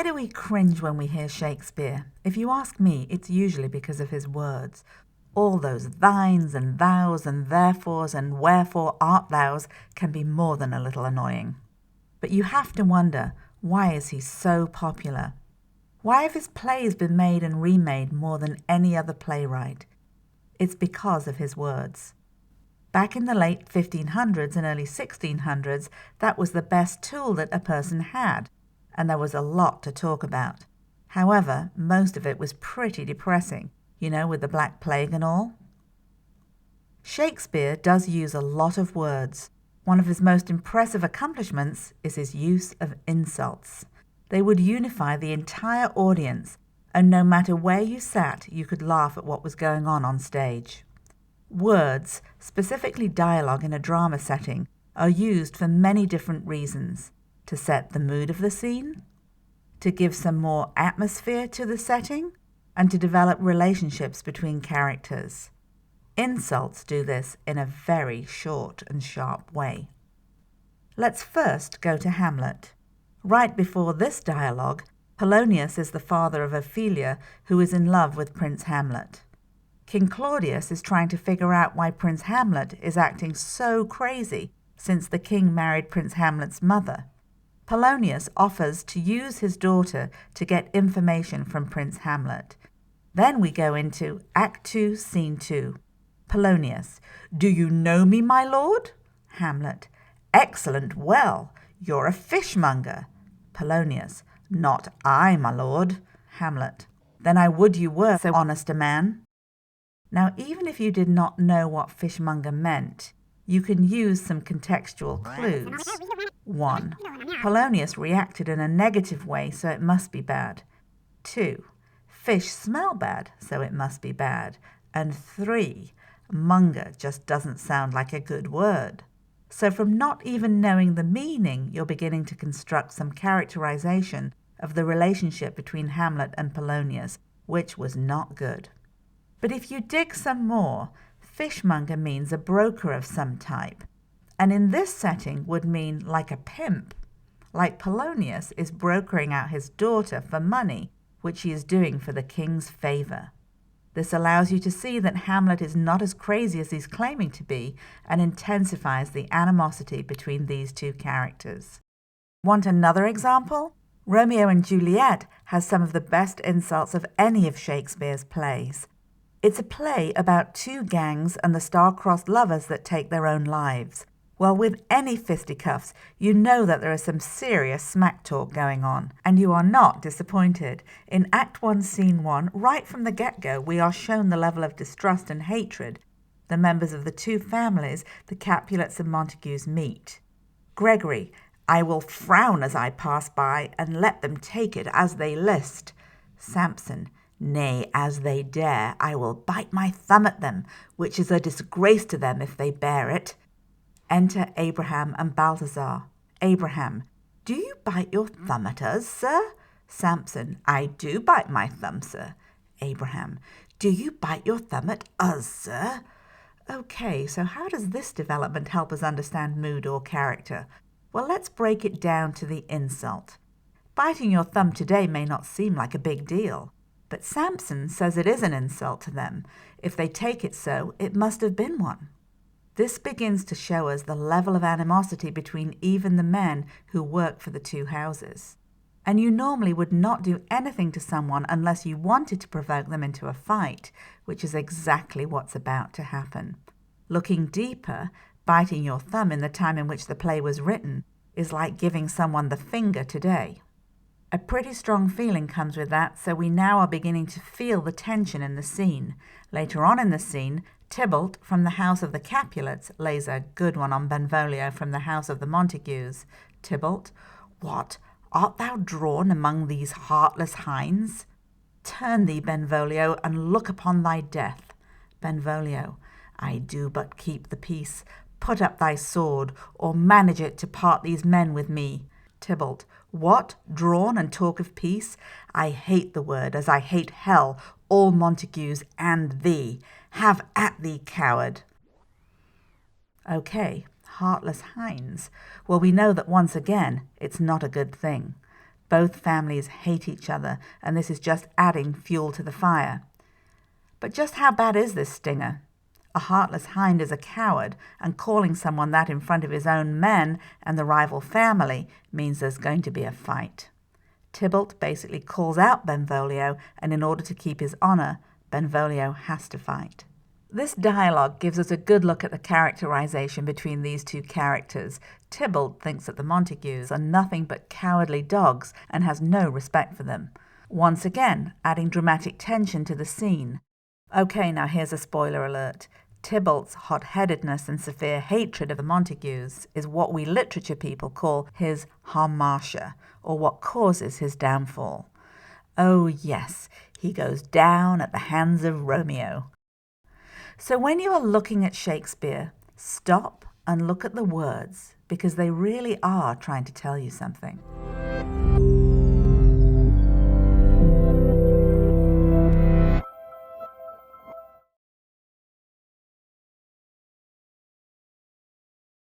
Why do we cringe when we hear Shakespeare? If you ask me, it's usually because of his words. All those thines and thous and therefores and wherefore art thous can be more than a little annoying. But you have to wonder, why is he so popular? Why have his plays been made and remade more than any other playwright? It's because of his words. Back in the late 1500s and early 1600s, that was the best tool that a person had, and there was a lot to talk about. However, most of it was pretty depressing, with the Black Plague and all. Shakespeare does use a lot of words. One of his most impressive accomplishments is his use of insults. They would unify the entire audience, and no matter where you sat, you could laugh at what was going on stage. Words, specifically dialogue in a drama setting, are used for many different reasons. To set the mood of the scene, to give some more atmosphere to the setting, and to develop relationships between characters. Insults do this in a very short and sharp way. Let's first go to Hamlet. Right before this dialogue, Polonius is the father of Ophelia, who is in love with Prince Hamlet. King Claudius is trying to figure out why Prince Hamlet is acting so crazy since the king married Prince Hamlet's mother. Polonius offers to use his daughter to get information from Prince Hamlet. Then we go into Act 2, Scene 2. Polonius: Do you know me, my lord? Hamlet: Excellent, well, you're a fishmonger. Polonius: Not I, my lord. Hamlet: Then I would you were so honest a man. Now, even if you did not know what fishmonger meant, you can use some contextual clues. 1. Polonius reacted in a negative way, so it must be bad. 2. Fish smell bad, so it must be bad. And 3. Monger just doesn't sound like a good word. So from not even knowing the meaning, you're beginning to construct some characterization of the relationship between Hamlet and Polonius, which was not good. But if you dig some more, fishmonger means a broker of some type, and in this setting would mean like a pimp, like Polonius is brokering out his daughter for money, which he is doing for the king's favor. This allows you to see that Hamlet is not as crazy as he's claiming to be and intensifies the animosity between these two characters. Want another example? Romeo and Juliet has some of the best insults of any of Shakespeare's plays. It's a play about two gangs and the star-crossed lovers that take their own lives. Well, with any fisticuffs, you know that there is some serious smack talk going on, and you are not disappointed. In Act 1, Scene 1, right from the get-go, we are shown the level of distrust and hatred the members of the two families, the Capulets and Montagues, meet. Gregory: I will frown as I pass by, and let them take it as they list. Samson: Nay, as they dare, I will bite my thumb at them, which is a disgrace to them if they bear it. Enter Abraham and Balthazar. Abraham: Do you bite your thumb at us, sir? Samson: I do bite my thumb, sir. Abraham: Do you bite your thumb at us, sir? Okay, so how does this development help us understand mood or character? Well, let's break it down to the insult. Biting your thumb today may not seem like a big deal, but Samson says it is an insult to them. If they take it so, it must have been one. This begins to show us the level of animosity between even the men who work for the two houses. And you normally would not do anything to someone unless you wanted to provoke them into a fight, which is exactly what's about to happen. Looking deeper, biting your thumb in the time in which the play was written is like giving someone the finger today. A pretty strong feeling comes with that, so we now are beginning to feel the tension in the scene. Later on in the scene, Tybalt from the house of the Capulets lays a good one on Benvolio from the house of the Montagues. Tybalt: What, art thou drawn among these heartless hinds? Turn thee, Benvolio, and look upon thy death. Benvolio: I do but keep the peace. Put up thy sword, or manage it to part these men with me. Tybalt: What, drawn and talk of peace? I hate the word, as I hate hell, all Montagues and thee. Have at thee, coward. Okay, heartless hinds. Well, we know that once again, it's not a good thing. Both families hate each other, and this is just adding fuel to the fire. But just how bad is this stinger? A heartless hind is a coward, and calling someone that in front of his own men and the rival family means there's going to be a fight. Tybalt basically calls out Benvolio, and in order to keep his honour, Benvolio has to fight. This dialogue gives us a good look at the characterization between these two characters. Tybalt thinks that the Montagues are nothing but cowardly dogs and has no respect for them. Once again, adding dramatic tension to the scene. Okay, now here's a spoiler alert. Tybalt's hot-headedness and severe hatred of the Montagues is what we literature people call his hamartia, or what causes his downfall. Oh yes, he goes down at the hands of Romeo. So when you are looking at Shakespeare, stop and look at the words, because they really are trying to tell you something.